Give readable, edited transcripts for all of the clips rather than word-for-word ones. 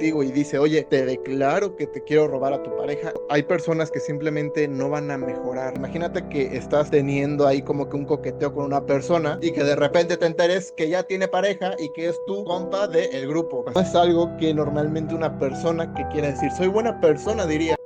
contigo y dice, oye, te declaro que te quiero robar a tu pareja, hay personas que simplemente no van a mejorar. Imagínate que estás teniendo ahí como que un coqueteo con una persona y que de repente te enteres que ya tiene pareja y que es tu compa del grupo. No es algo que normalmente una persona que quiera decir, soy buena persona, diría.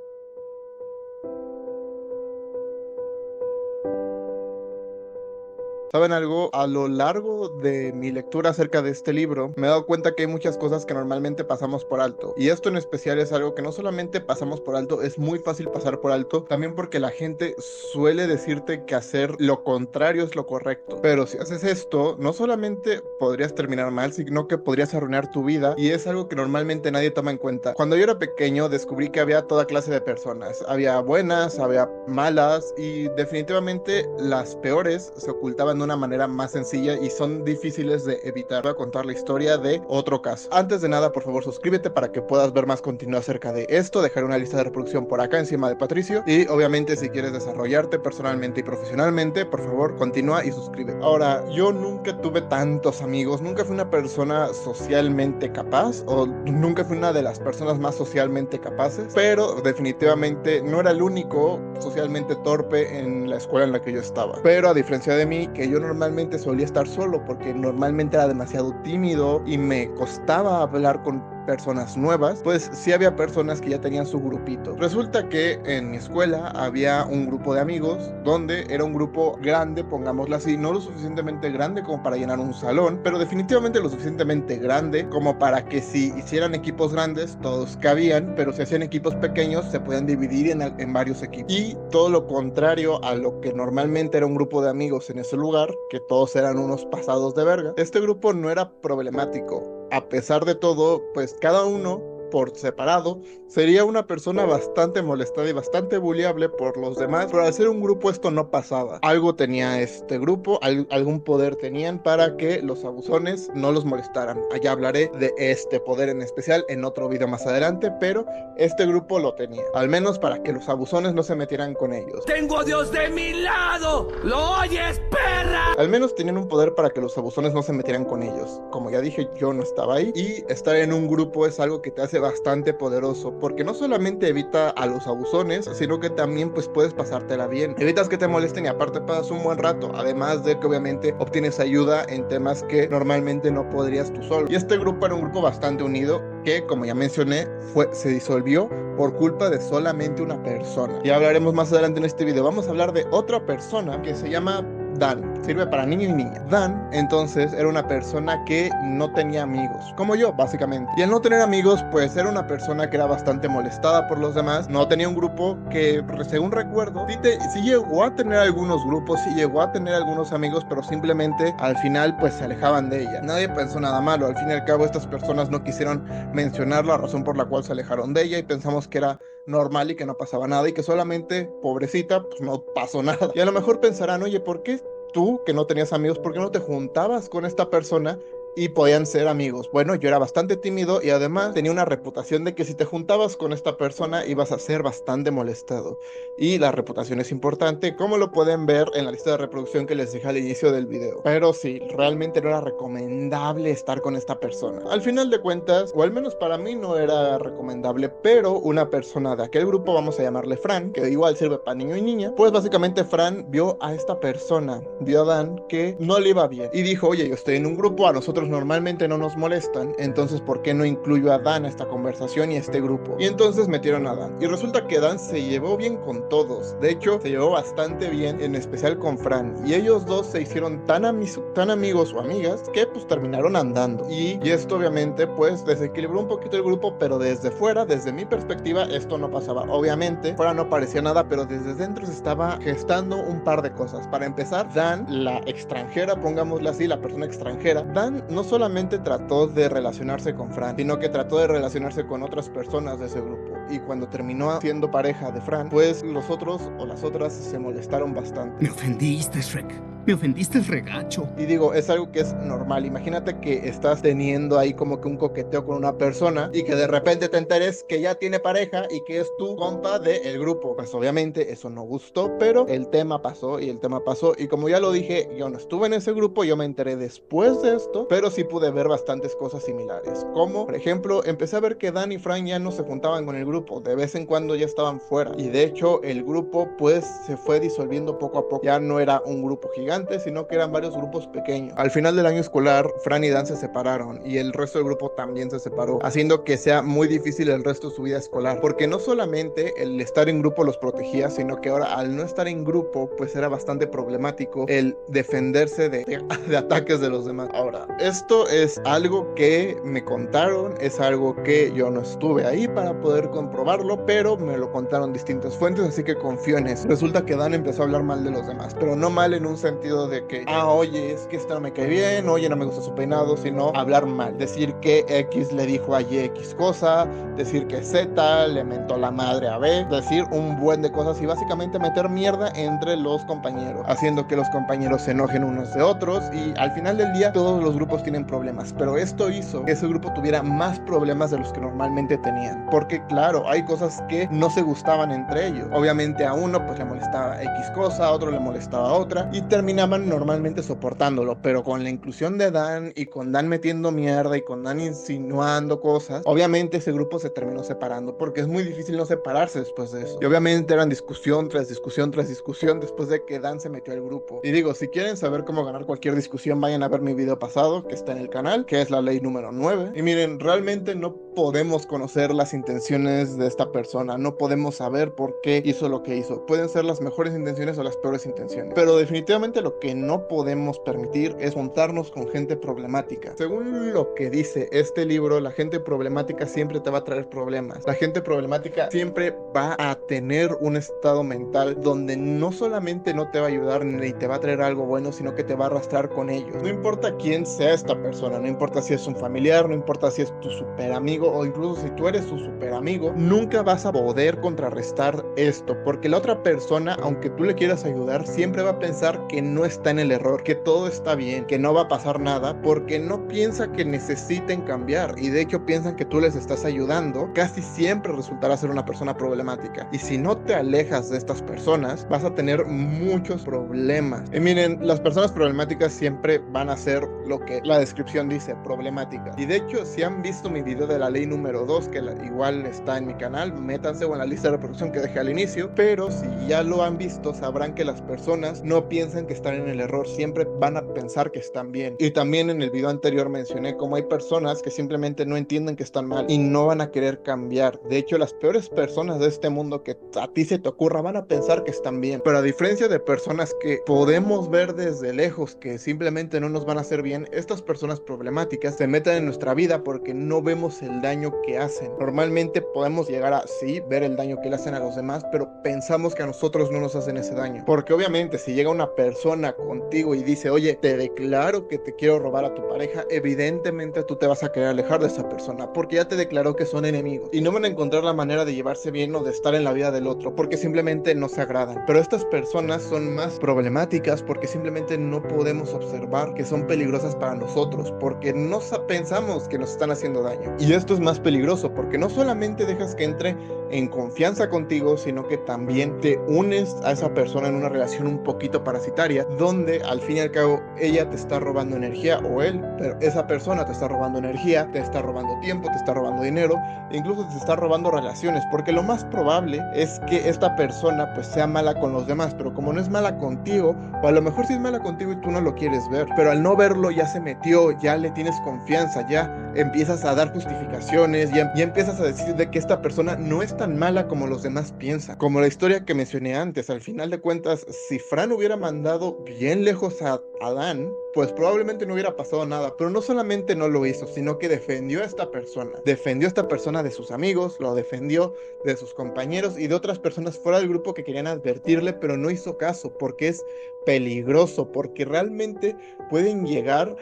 ¿Saben algo? A lo largo de mi lectura acerca de este libro, me he dado cuenta que hay muchas cosas que normalmente pasamos por alto. Y esto en especial es algo que no solamente pasamos por alto, es muy fácil pasar por alto, también porque la gente suele decirte que hacer lo contrario es lo correcto. Pero si haces esto, no solamente podrías terminar mal, sino que podrías arruinar tu vida. Y es algo que normalmente nadie toma en cuenta. Cuando yo era pequeño, descubrí que había toda clase de personas. Había buenas, había malas y definitivamente las peores se ocultaban de una manera más sencilla y son difíciles de evitar. Voy a contar la historia de otro caso. Antes de nada, por favor, suscríbete para que puedas ver más contenido acerca de esto. Dejaré una lista de reproducción por acá encima de Patricio. Y obviamente, si quieres desarrollarte personalmente y profesionalmente, por favor, continúa y suscríbete. Ahora, yo nunca tuve tantos amigos, nunca fui una persona socialmente capaz o nunca fui una de las personas más socialmente capaces, pero definitivamente no era el único socialmente torpe en la escuela en la que yo estaba. Pero a diferencia de mí, que yo normalmente solía estar solo porque normalmente era demasiado tímido y me costaba hablar con personas nuevas, pues sí había personas que ya tenían su grupito. Resulta que en mi escuela había un grupo de amigos donde era un grupo grande, pongámoslo así, no lo suficientemente grande como para llenar un salón, pero definitivamente lo suficientemente grande como para que si hicieran equipos grandes todos cabían, pero si hacían equipos pequeños se podían dividir en varios equipos. Y todo lo contrario a lo que normalmente era un grupo de amigos en ese lugar, que todos eran unos pasados de verga, este grupo no era problemático. A pesar de todo, pues cada uno por separado sería una persona bastante molestada y bastante bulliable por los demás, pero al ser un grupo esto no pasaba. Algo tenía este grupo, algún poder tenían para que los abusones no los molestaran. Allá hablaré de este poder en especial en otro video más adelante, pero este grupo lo tenía, al menos para que los abusones no se metieran con ellos. ¡Tengo a Dios de mi lado! ¿Lo oyes, perra? Al menos tenían un poder para que los abusones no se metieran con ellos. Como ya dije, yo no estaba ahí y estar en un grupo es algo que te hace bastante poderoso, porque no solamente evita a los abusones, sino que también pues puedes pasártela bien. Evitas que te molesten y aparte pasas un buen rato, además de que obviamente obtienes ayuda en temas que normalmente no podrías tú solo. Y este grupo era un grupo bastante unido que, como ya mencioné, se disolvió por culpa de solamente una persona. Ya hablaremos más adelante en este video. Vamos a hablar de otra persona que se llama Dan, sirve para niño y niña. Dan, entonces, era una persona que no tenía amigos, como yo, básicamente. Y al no tener amigos, pues era una persona que era bastante molestada por los demás. No tenía un grupo que, según recuerdo, sí llegó a tener algunos grupos, sí llegó a tener algunos amigos, pero simplemente al final, pues se alejaban de ella. Nadie pensó nada malo. Al fin y al cabo, estas personas no quisieron mencionar la razón por la cual se alejaron de ella y pensamos que era normal y que no pasaba nada y que solamente, pobrecita, pues no pasó nada. Y a lo mejor pensarán, oye, ¿por qué tú, que no tenías amigos, por qué no te juntabas con esta persona y podían ser amigos? Bueno, yo era bastante tímido y además tenía una reputación de que si te juntabas con esta persona ibas a ser bastante molestado. Y la reputación es importante, como lo pueden ver en la lista de reproducción que les dejé al inicio del video. Pero sí, realmente no era recomendable estar con esta persona. Al final de cuentas, o al menos para mí no era recomendable, pero una persona de aquel grupo, vamos a llamarle Fran, que igual sirve para niño y niña, pues básicamente Fran vio a esta persona, vio a Dan, que no le iba bien. Y dijo, oye, yo estoy en un grupo, a nosotros normalmente no nos molestan, entonces ¿por qué no incluyo a Dan a esta conversación y a este grupo? Y entonces metieron a Dan. Y resulta que Dan se llevó bien con todos. De hecho, se llevó bastante bien, en especial con Fran. Y ellos dos se hicieron tan amigos o amigas que pues terminaron andando. Y esto obviamente pues desequilibró un poquito el grupo, pero desde fuera, desde mi perspectiva, esto no pasaba. Obviamente, fuera no parecía nada, pero desde dentro se estaba gestando un par de cosas. Para empezar, Dan, la extranjera, pongámosla así, la persona extranjera, Dan no solamente trató de relacionarse con Fran, sino que trató de relacionarse con otras personas de ese grupo. Y cuando terminó siendo pareja de Fran, pues los otros o las otras se molestaron bastante. Me ofendiste, Shrek. Me ofendiste el regacho. Y digo, es algo que es normal. Imagínate que estás teniendo ahí como que un coqueteo con una persona y que de repente te enteres que ya tiene pareja y que es tu compa del grupo. Pues obviamente eso no gustó, pero el tema pasó y el tema pasó. Y como ya lo dije, yo no estuve en ese grupo, yo me enteré después de esto, pero sí pude ver bastantes cosas similares. Como, por ejemplo, empecé a ver que Dan y Fran ya no se juntaban con el grupo. De vez en cuando ya estaban fuera. Y de hecho, el grupo pues se fue disolviendo poco a poco. Ya no era un grupo gigante, sino que eran varios grupos pequeños. Al final del año escolar, Fran y Dan se separaron y el resto del grupo también se separó, haciendo que sea muy difícil el resto de su vida escolar, porque no solamente el estar en grupo los protegía, sino que ahora al no estar en grupo, pues era bastante problemático el defenderse de ataques de los demás. Ahora, esto es algo que me contaron, es algo que yo no estuve ahí para poder comprobarlo, pero me lo contaron distintas fuentes, así que confío en eso. Resulta que Dan empezó a hablar mal de los demás, pero no mal en un sentido de que, oye, es que esto no me cae bien, oye, no me gusta su peinado, sino hablar mal, decir que X le dijo a Y X cosa, decir que Z le mentó la madre a B, decir un buen de cosas y básicamente meter mierda entre los compañeros, haciendo que los compañeros se enojen unos de otros y al final del día todos los grupos tienen problemas, pero esto hizo que ese grupo tuviera más problemas de los que normalmente tenían, porque claro, hay cosas que no se gustaban entre ellos. Obviamente a uno pues le molestaba X cosa, a otro le molestaba otra y terminaban normalmente soportándolo, pero con la inclusión de Dan y con Dan metiendo mierda y con Dan insinuando cosas, obviamente ese grupo se terminó separando porque es muy difícil no separarse después de eso. Y obviamente eran discusión tras discusión tras discusión después de que Dan se metió al grupo. Y digo, si quieren saber cómo ganar cualquier discusión, vayan a ver mi video pasado que está en el canal, que es la ley número 9. Y miren, realmente no podemos conocer las intenciones de esta persona, no podemos saber por qué hizo lo que hizo. Pueden ser las mejores intenciones o las peores intenciones, pero definitivamente lo que no podemos permitir es juntarnos con gente problemática. Según lo que dice este libro, la gente problemática siempre te va a traer problemas. La gente problemática siempre va a tener un estado mental donde no solamente no te va a ayudar ni te va a traer algo bueno, sino que te va a arrastrar con ellos. No importa quién sea esta persona, no importa si es un familiar, no importa si es tu super amigo o incluso si tú eres su super amigo, nunca vas a poder contrarrestar esto, porque la otra persona, aunque tú le quieras ayudar, siempre va a pensar que no está en el error, que todo está bien, que no va a pasar nada, porque no piensa que necesiten cambiar y de hecho piensan que tú les estás ayudando. Casi siempre resultará ser una persona problemática y si no te alejas de estas personas vas a tener muchos problemas. Y miren, las personas problemáticas siempre van a ser lo que la descripción dice, problemáticas. Y de hecho, si han visto mi video de la ley número 2, que igual está en mi canal, métanse o en la lista de reproducción que dejé al inicio, pero si ya lo han visto sabrán que las personas no piensan que están en el error, siempre van a pensar que están bien. Y también en el video anterior mencioné cómo hay personas que simplemente no entienden que están mal y no van a querer cambiar. De hecho, las peores personas de este mundo que a ti se te ocurra van a pensar que están bien, pero a diferencia de personas que podemos ver desde lejos que simplemente no nos van a hacer bien, estas personas problemáticas se meten en nuestra vida porque no vemos el daño que hacen. Normalmente podemos llegar a, sí, ver el daño que le hacen a los demás, pero pensamos que a nosotros no nos hacen ese daño, porque obviamente si llega una persona contigo y dice, oye, te declaro que te quiero robar a tu pareja, evidentemente tú te vas a querer alejar de esa persona, porque ya te declaró que son enemigos y no van a encontrar la manera de llevarse bien o de estar en la vida del otro, porque simplemente no se agradan. Pero estas personas son más problemáticas porque simplemente no podemos observar que son peligrosas para nosotros, porque no pensamos que nos están haciendo daño. Y esto es más peligroso porque no solamente dejas que entre en confianza contigo, sino que también te unes a esa persona en una relación un poquito parasitaria, donde al fin y al cabo ella te está robando energía o él, pero esa persona te está robando energía, te está robando tiempo, te está robando dinero, e incluso te está robando relaciones, porque lo más probable es que esta persona pues sea mala con los demás, pero como no es mala contigo, o a lo mejor sí es mala contigo y tú no lo quieres ver, pero al no verlo ya se metió, ya le tienes confianza, ya empiezas a dar justificaciones, ya empiezas a decir de que esta persona no es tan mala como los demás piensan. Como la historia que mencioné antes, al final de cuentas, si Fran hubiera mandado bien lejos a Dan, pues probablemente no hubiera pasado nada, pero no solamente no lo hizo, sino que defendió a esta persona de sus amigos, lo defendió de sus compañeros y de otras personas fuera del grupo que querían advertirle, pero no hizo caso, porque es peligroso, porque realmente puedes llegar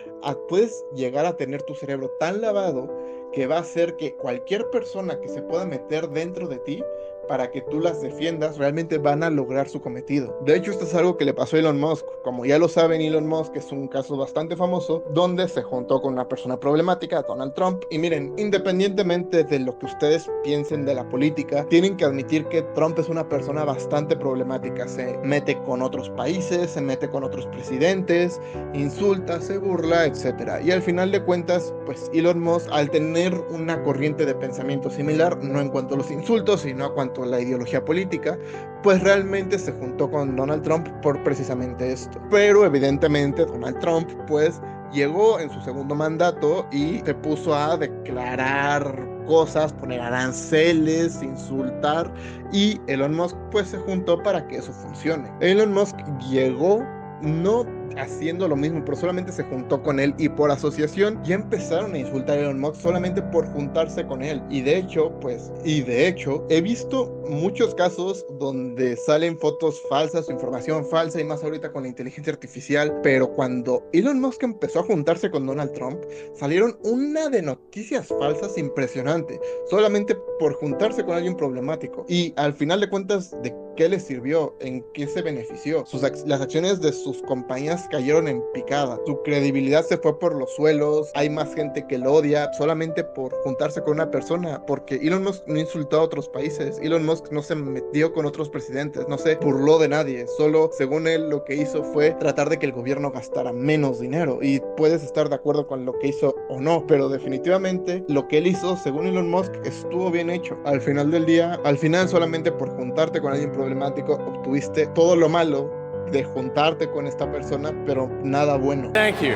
a tener tu cerebro tan lavado que va a hacer que cualquier persona que se pueda meter dentro de ti para que tú las defiendas, realmente van a lograr su cometido. De hecho, esto es algo que le pasó a Elon Musk. Como ya lo saben, Elon Musk es un caso bastante famoso donde se juntó con una persona problemática, Donald Trump. Y miren, independientemente de lo que ustedes piensen de la política, tienen que admitir que Trump es una persona bastante problemática. Se mete con otros países, se mete con otros presidentes, insulta, se burla, etc. Y al final de cuentas, pues Elon Musk, al tener una corriente de pensamiento similar, no en cuanto a los insultos, sino a cuanto a la ideología política, pues realmente se juntó con Donald Trump por precisamente esto. Pero evidentemente Donald Trump pues llegó en su segundo mandato y se puso a declarar cosas, poner aranceles, insultar, y Elon Musk pues se juntó para que eso funcione. Elon Musk llegó no haciendo lo mismo, pero solamente se juntó con él, y por asociación ya empezaron a insultar a Elon Musk solamente por juntarse con él. Y de hecho he visto muchos casos donde salen fotos falsas o información falsa, y más ahorita con la inteligencia artificial. Pero cuando Elon Musk empezó a juntarse con Donald Trump, salieron una de noticias falsas impresionante, solamente por juntarse con alguien problemático. Y al final de cuentas, ¿de qué le sirvió? ¿En qué se benefició? Las acciones de sus compañías cayeron en picada. Su credibilidad se fue por los suelos. Hay más gente que lo odia solamente por juntarse con una persona, porque Elon Musk no insultó a otros países. Elon Musk no se metió con otros presidentes, no se burló de nadie. Solo, según él, lo que hizo fue tratar de que el gobierno gastara menos dinero. Y puedes estar de acuerdo con lo que hizo o no, pero definitivamente lo que él hizo, según Elon Musk, estuvo bien hecho. Al final del día, solamente por juntarte con alguien problemático, obtuviste todo lo malo de juntarte con esta persona, pero nada bueno. Thank you.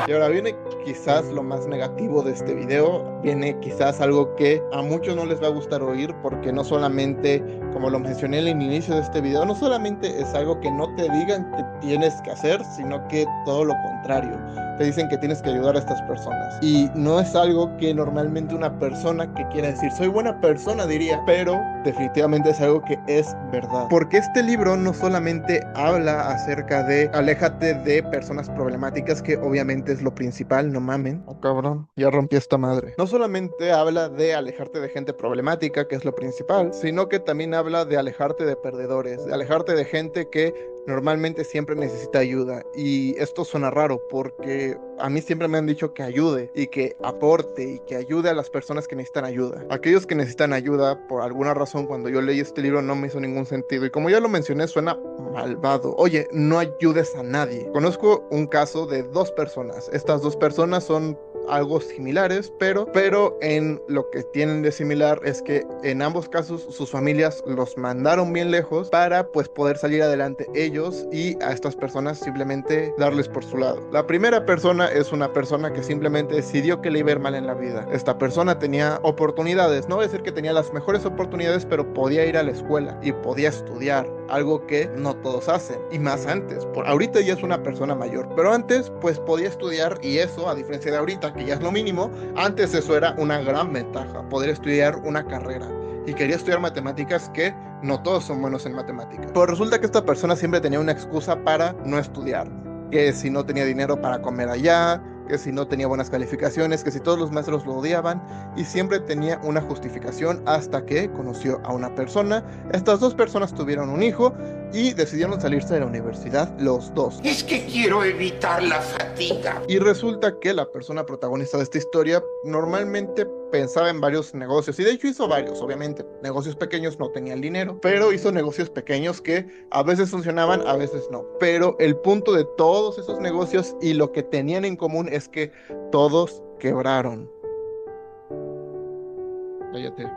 Y ahora viene quizás lo más negativo de este video, viene quizás algo que a muchos no les va a gustar oír, porque no solamente, como lo mencioné en el inicio de este video, no solamente es algo que no te digan que tienes que hacer, sino que todo lo contrario. Te dicen que tienes que ayudar a estas personas. Y no es algo que normalmente una persona que quiera decir, soy buena persona, diría, pero definitivamente es algo que es verdad. Porque este libro no solamente habla acerca de aléjate de personas problemáticas, que obviamente es lo principal, no mamen. Oh, cabrón, ya rompí esta madre. No solamente habla de alejarte de gente problemática, que es lo principal, sino que también habla de alejarte de perdedores, de alejarte de gente que normalmente siempre necesita ayuda. Y esto suena raro porque a mí siempre me han dicho que ayude y que aporte y que ayude a las personas que necesitan ayuda. Aquellos que necesitan ayuda, por alguna razón, cuando yo leí este libro no me hizo ningún sentido. Y como ya lo mencioné, suena malvado. Oye, no ayudes a nadie. Conozco un caso de 2 personas. Estas 2 personas son algo similares, pero en lo que tienen de similar es que en ambos casos sus familias los mandaron bien lejos para pues poder salir adelante ellos, y a estas personas simplemente darles por su lado. La primera persona es una persona que simplemente decidió que le iba a ir mal en la vida. Esta persona tenía oportunidades, no voy a decir que tenía las mejores oportunidades, pero podía ir a la escuela y podía estudiar, algo que no todos hacen, y más antes. Ahorita ya es una persona mayor, pero antes pues podía estudiar, y eso, a diferencia de ahorita que ya es lo mínimo, antes eso era una gran ventaja, poder estudiar una carrera. Y quería estudiar matemáticas, que no todos son buenos en matemáticas. Pero resulta que esta persona siempre tenía una excusa para no estudiar, que si no tenía dinero para comer allá, que si no tenía buenas calificaciones, que si todos los maestros lo odiaban, y siempre tenía una justificación, hasta que conoció a una persona. Estas 2 personas tuvieron un hijo y decidieron salirse de la universidad los 2. Es que quiero evitar la fatiga. Y resulta que la persona protagonista de esta historia normalmente pensaba en varios negocios, y de hecho hizo varios, obviamente, negocios pequeños, no tenía el dinero, pero hizo negocios pequeños que a veces funcionaban, a veces no. Pero el punto de todos esos negocios y lo que tenían en común es que todos quebraron. Cállate.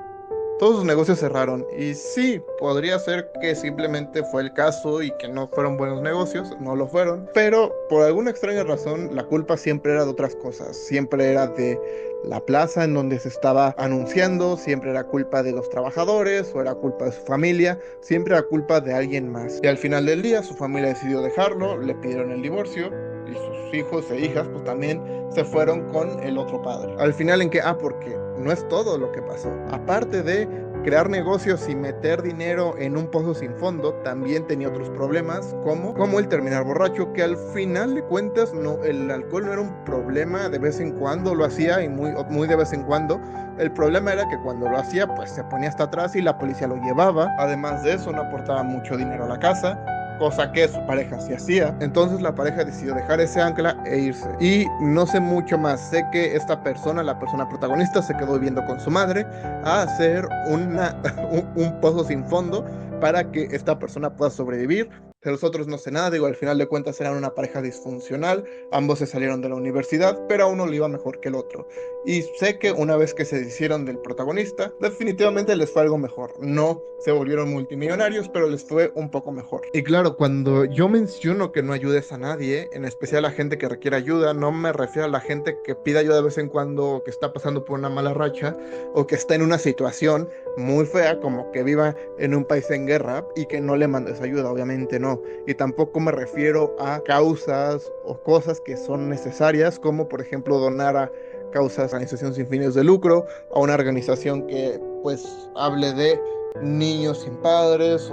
Todos sus negocios cerraron, y sí, podría ser que simplemente fue el caso y que no fueron buenos negocios, no lo fueron, pero por alguna extraña razón la culpa siempre era de otras cosas. Siempre era de la plaza en donde se estaba anunciando, siempre era culpa de los trabajadores, o era culpa de su familia, siempre era culpa de alguien más. Y al final del día su familia decidió dejarlo, le pidieron el divorcio, y sus hijos e hijas pues también se fueron con el otro padre. Al final, ¿en qué? Porque no es todo lo que pasó. Aparte de crear negocios y meter dinero en un pozo sin fondo también tenía otros problemas, como el terminar borracho, que al final de cuentas no, el alcohol no era un problema, de vez en cuando lo hacía y muy de vez en cuando. El problema era que cuando lo hacía pues se ponía hasta atrás y la policía lo llevaba. Además de eso no aportaba mucho dinero a la casa, cosa que su pareja sí hacía. Entonces la pareja decidió dejar ese ancla e irse. Y no sé mucho más. Sé que esta persona, la persona protagonista, se quedó viviendo con su madre a hacer un pozo sin fondo para que esta persona pueda sobrevivir. De los otros no sé nada, digo, al final de cuentas eran una pareja disfuncional, ambos se salieron de la universidad, pero a uno le iba mejor que el otro. Y sé que una vez que se deshicieron del protagonista, definitivamente les fue algo mejor. No se volvieron multimillonarios, pero les fue un poco mejor. Y claro, cuando yo menciono que no ayudes a nadie, en especial a gente que requiere ayuda, no me refiero a la gente que pide ayuda de vez en cuando, o que está pasando por una mala racha, o que está en una situación muy fea, como que viva en un país en guerra y que no le mandes ayuda, obviamente no. Y tampoco me refiero a causas o cosas que son necesarias, como por ejemplo donar a causas, organización sin fines de lucro, a una organización que pues hable de niños sin padres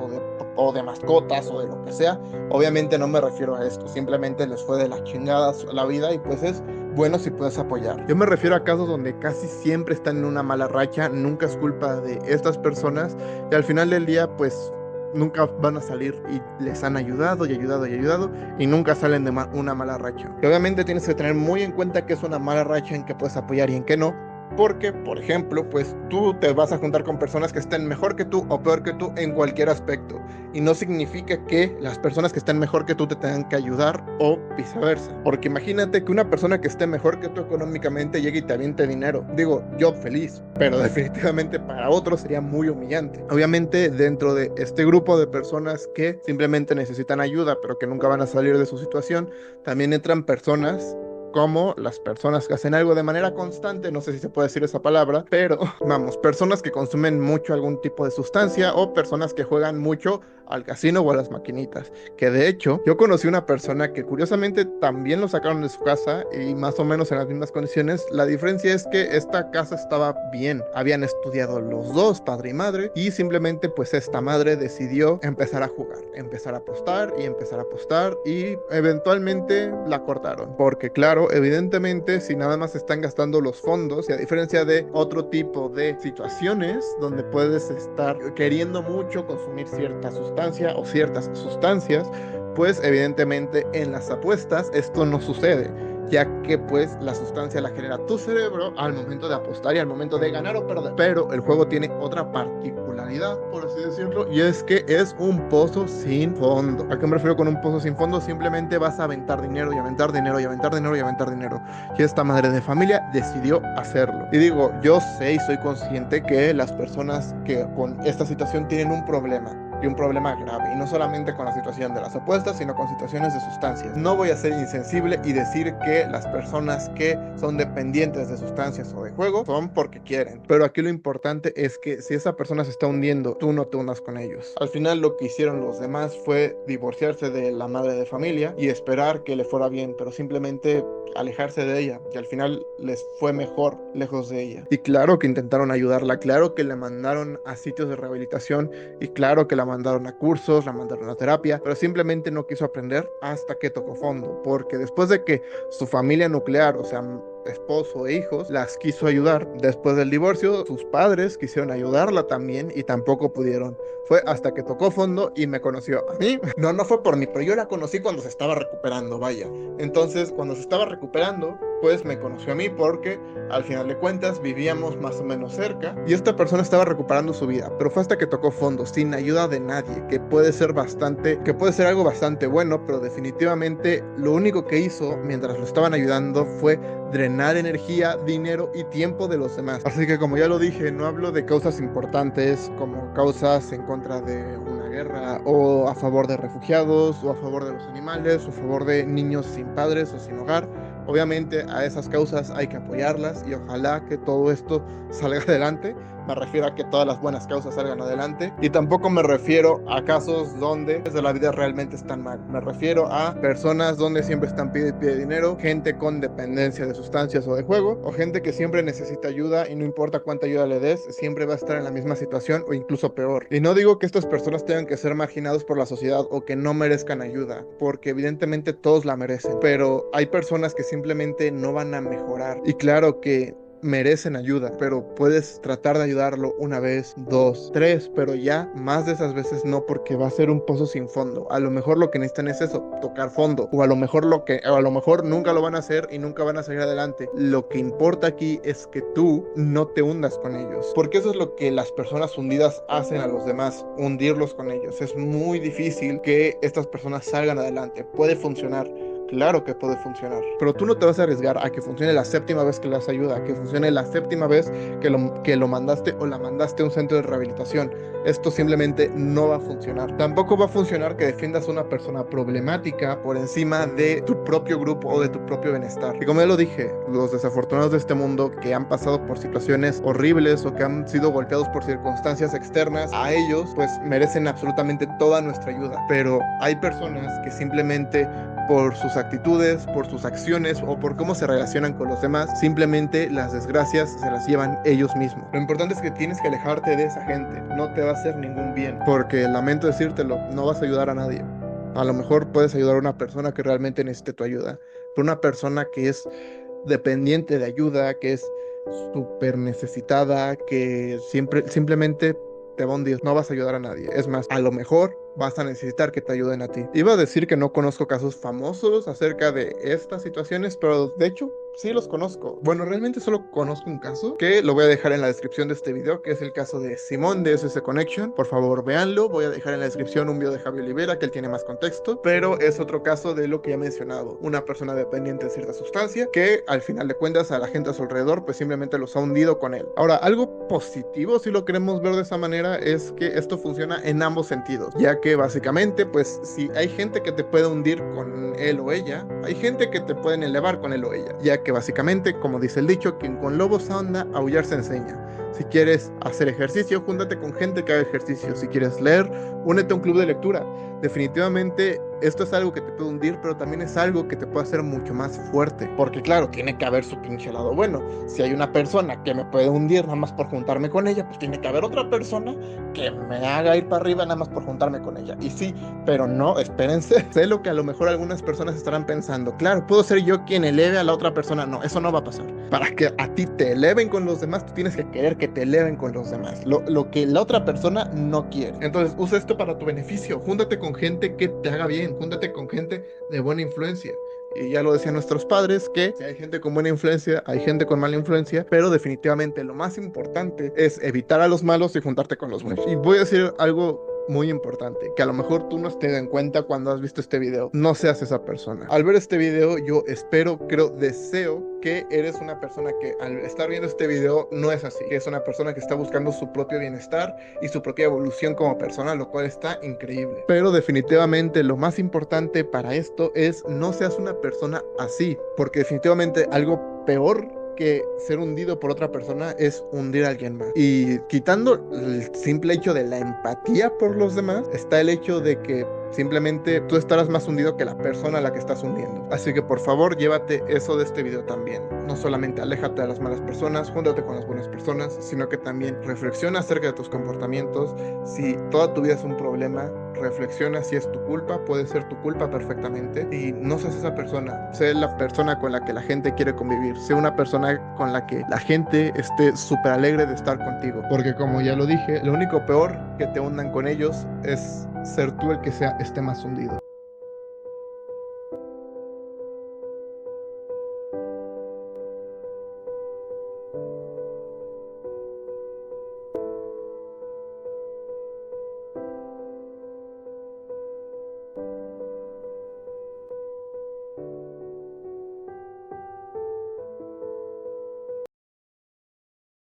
o de mascotas o de lo que sea. Obviamente no me refiero a esto, simplemente les fue de las chingadas la vida y pues es bueno si puedes apoyar. Yo me refiero a casos donde casi siempre están en una mala racha, nunca es culpa de estas personas y al final del día pues nunca van a salir y les han ayudado y ayudado y ayudado y nunca salen de una mala racha. Y obviamente tienes que tener muy en cuenta que es una mala racha en que puedes apoyar y en que no, porque, por ejemplo, pues tú te vas a juntar con personas que estén mejor que tú o peor que tú en cualquier aspecto. Y no significa que las personas que estén mejor que tú te tengan que ayudar o viceversa. Porque imagínate que una persona que esté mejor que tú económicamente llegue y te aviente dinero. Digo, yo feliz, pero definitivamente para otros sería muy humillante. Obviamente, dentro de este grupo de personas que simplemente necesitan ayuda, pero que nunca van a salir de su situación, también entran personas como las personas que hacen algo de manera constante, no sé si se puede decir esa palabra, pero vamos, personas que consumen mucho algún tipo de sustancia o personas que juegan mucho al casino o a las maquinitas, que de hecho yo conocí una persona que curiosamente también lo sacaron de su casa y más o menos en las mismas condiciones. La diferencia es que esta casa estaba bien, habían estudiado los dos, padre y madre, y simplemente pues esta madre decidió empezar a jugar, empezar a apostar y eventualmente la cortaron, porque claro, evidentemente si nada más están gastando los fondos, y a diferencia de otro tipo de situaciones donde puedes estar queriendo mucho consumir cierta sustancia o ciertas sustancias, pues evidentemente en las apuestas esto no sucede, ya que pues la sustancia la genera tu cerebro al momento de apostar y al momento de ganar o perder. Pero el juego tiene otra particularidad, por así decirlo, y es que es un pozo sin fondo. ¿A qué me refiero con un pozo sin fondo? Simplemente vas a aventar dinero y aventar dinero y aventar dinero y aventar dinero. Y esta madre de familia decidió hacerlo. Y digo, yo sé y soy consciente que las personas que con esta situación tienen un problema, y un problema grave, y no solamente con la situación de las apuestas, sino con situaciones de sustancias. No voy a ser insensible y decir que las personas que son dependientes de sustancias o de juego son porque quieren, pero aquí lo importante es que si esa persona se está hundiendo, tú no te hundas con ellos. Al final lo que hicieron los demás fue divorciarse de la madre de familia y esperar que le fuera bien, pero simplemente alejarse de ella, y al final les fue mejor lejos de ella. Y claro que intentaron ayudarla, claro que la mandaron a sitios de rehabilitación y claro que la mandaron a cursos, la mandaron a terapia, pero simplemente no quiso aprender hasta que tocó fondo, porque después de que su familia nuclear, o sea, esposo e hijos, las quiso ayudar. Después del divorcio, sus padres quisieron ayudarla también y tampoco pudieron. Fue hasta que tocó fondo y me conoció a mí. No fue por mí, pero yo la conocí cuando se estaba recuperando, vaya. Entonces, cuando se estaba recuperando, pues me conoció a mí porque al final de cuentas vivíamos más o menos cerca y esta persona estaba recuperando su vida, pero fue hasta que tocó fondo, sin ayuda de nadie, que puede ser algo bastante bueno, pero definitivamente lo único que hizo mientras lo estaban ayudando fue drenar energía, dinero y tiempo de los demás. Así que como ya lo dije, no hablo de causas importantes como causas en contra de una guerra o a favor de refugiados o a favor de los animales o a favor de niños sin padres o sin hogar. Obviamente a esas causas hay que apoyarlas y ojalá que todo esto salga adelante. Me refiero a que todas las buenas causas salgan adelante. Y tampoco me refiero a casos donde desde la vida realmente están mal. Me refiero a personas donde siempre están pide dinero, gente con dependencia de sustancias o de juego, o gente que siempre necesita ayuda y no importa cuánta ayuda le des, siempre va a estar en la misma situación o incluso peor. Y no digo que estas personas tengan que ser marginados por la sociedad o que no merezcan ayuda, porque evidentemente todos la merecen, pero hay personas que simplemente no van a mejorar. Y claro que merecen ayuda, pero puedes tratar de ayudarlo una vez, dos, tres, pero ya más de esas veces no, porque va a ser un pozo sin fondo. A lo mejor lo que necesitan es eso, tocar fondo, o a lo mejor nunca lo van a hacer y nunca van a salir adelante. Lo que importa aquí es que tú no te hundas con ellos, porque eso es lo que las personas hundidas hacen a los demás, hundirlos con ellos. Es muy difícil que estas personas salgan adelante. Puede funcionar, claro que puede funcionar, pero tú no te vas a arriesgar a que funcione la séptima vez que le das ayuda, a que funcione la séptima vez que lo mandaste o la mandaste a un centro de rehabilitación. Esto simplemente no va a funcionar. Tampoco va a funcionar que defiendas a una persona problemática por encima de tu propio grupo o de tu propio bienestar. Y como ya lo dije, los desafortunados de este mundo que han pasado por situaciones horribles o que han sido golpeados por circunstancias externas, a ellos pues merecen absolutamente toda nuestra ayuda. Pero hay personas que simplemente por sus actitudes, por sus acciones o por cómo se relacionan con los demás, simplemente las desgracias se las llevan ellos mismos. Lo importante es que tienes que alejarte de esa gente, no te va a hacer ningún bien, porque lamento decírtelo, no vas a ayudar a nadie. A lo mejor puedes ayudar a una persona que realmente necesite tu ayuda, pero una persona que es dependiente de ayuda, que es súper necesitada, que simplemente te va a hundir, no vas a ayudar a nadie. Es más, a lo mejor vas a necesitar que te ayuden a ti. Iba a decir que no conozco casos famosos acerca de estas situaciones, pero de hecho sí los conozco. Bueno, realmente solo conozco un caso que lo voy a dejar en la descripción de este video, que es el caso de Simón de SS Connection. Por favor, véanlo. Voy a dejar en la descripción un video de Javier Olivera, que él tiene más contexto, pero es otro caso de lo que ya he mencionado. Una persona dependiente de cierta sustancia que al final de cuentas a la gente a su alrededor pues simplemente los ha hundido con él. Ahora, algo positivo, si lo queremos ver de esa manera, es que esto funciona en ambos sentidos, ya que básicamente pues si hay gente que te puede hundir con él o ella, hay gente que te pueden elevar con él o ella, ya que básicamente, como dice el dicho, quien con lobos anda, aullar se enseña. Si quieres hacer ejercicio, júntate con gente que haga ejercicio. Si quieres leer, únete a un club de lectura. Definitivamente esto es algo que te puede hundir, pero también es algo que te puede hacer mucho más fuerte. Porque claro, tiene que haber su pinche lado bueno. Si hay una persona que me puede hundir nada más por juntarme con ella, pues tiene que haber otra persona que me haga ir para arriba nada más por juntarme con ella. Y sí, pero no, espérense. Sé lo que a lo mejor algunas personas estarán pensando. Claro, puedo ser yo quien eleve a la otra persona. No, eso no va a pasar. Para que a ti te eleven con los demás, tú tienes que querer que te eleven con los demás. Lo que la otra persona no quiere. Entonces, usa esto para tu beneficio. Júntate con gente que te haga bien. Júntate con gente de buena influencia. Y ya lo decían nuestros padres, que si hay gente con buena influencia, hay gente con mala influencia, pero definitivamente lo más importante es evitar a los malos y juntarte con los buenos. Y voy a decir algo muy importante, que a lo mejor tú no te das cuenta cuando has visto este video. No seas esa persona. Al ver este video, yo espero, creo, deseo que eres una persona que al estar viendo este video no es así, que es una persona que está buscando su propio bienestar y su propia evolución como persona, lo cual está increíble. Pero definitivamente lo más importante para esto es no seas una persona así, porque definitivamente algo peor que ser hundido por otra persona es hundir a alguien más. Y quitando el simple hecho de la empatía por los demás, está el hecho de que simplemente tú estarás más hundido que la persona a la que estás hundiendo. Así que por favor, llévate eso de este video también. No solamente aléjate de las malas personas, júntate con las buenas personas, sino que también reflexiona acerca de tus comportamientos. Si toda tu vida es un problema, reflexiona si es tu culpa, puede ser tu culpa perfectamente. Y no seas esa persona. Sé la persona con la que la gente quiere convivir. Sé una persona con la que la gente esté súper alegre de estar contigo. Porque como ya lo dije, lo único peor que te hundan con ellos es ser tú el que esté más hundido.